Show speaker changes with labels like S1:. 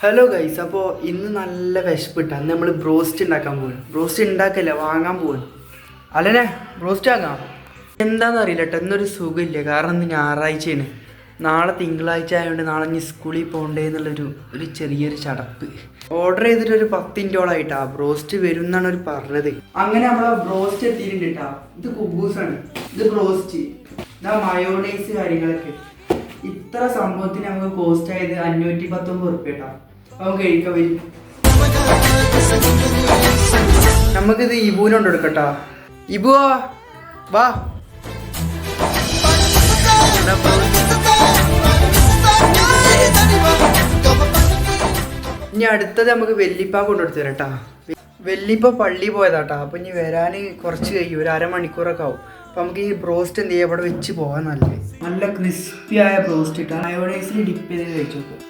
S1: Hello guys, അപ്പോൾ ഇന്ന് നല്ല വിശപ്പിട്ട അന്ന് നമ്മൾ ബ്രോസ്റ്റ് ഉണ്ടാക്കാൻ പോകും. ബ്രോസ്റ്റ് ഉണ്ടാക്കല്ല, വാങ്ങാൻ പോകും. അല്ലനെ ബ്രോസ്റ്റ് വാങ്ങാം. എന്താണെന്ന് അറിയില്ല കേട്ടോ, ഇന്നൊരു സുഖമില്ല. കാരണം ഇന്ന് ഞായറാഴ്ചയാണ്. നാളെ തിങ്കളാഴ്ച ആയതുകൊണ്ട് നാളെ ഇനി സ്കൂളിൽ പോകണ്ടേ എന്നുള്ളൊരു ചെറിയൊരു ചടപ്പ്. ഓർഡർ ചെയ്തിട്ട് ഒരു 10 മിനിറ്റോളായിട്ടാ ബ്രോസ്റ്റ് വരും എന്നാണ് അവർ പറഞ്ഞത്. അങ്ങനെ നമ്മളെ ബ്രോസ്റ്റ് എത്തിയിട്ടുണ്ട് കേട്ടോ. ഇത് കുബൂസാണ്, ഇത് ബ്രോസ്റ്റ്, ഇതാ മയോണൈസ് കാര്യങ്ങളൊക്കെ. ഇത്ര സംഭവത്തിന് നമുക്ക് കോസ്റ്റ് ആയത് 519 ഉറുപ്പ്യ കേട്ടോ. നമുക്ക് കഴിക്കാൻ വരും. നമുക്കിത് ഇബുവിനോട് എടുക്കട്ടോ. ഇബുവാ വാ. ഇനി അടുത്തത് നമുക്ക് വെല്ലിപ്പ കൊണ്ടുകൊടുത്തു തരാം കേട്ടോ. വെല്ലിപ്പ പള്ളി പോയതാട്ടോ. അപ്പോൾ ഇനി വരാൻ കുറച്ച് കഴിയും, ഒരു അരമണിക്കൂറൊക്കെ ആവും. അപ്പോൾ നമുക്ക് ഈ ബ്രോസ്റ്റ് എന്ത് ചെയ്യാം, ഇവിടെ വെച്ച് പോകാൻ നല്ലത്. നല്ല ക്രിസ്പി ആയ ബ്രോസ്റ്റ് ഇട്ടാണ് മയോണൈസിൽ ഡിപ്പ് ചെയ്ത് കഴിച്ചു നോക്കും.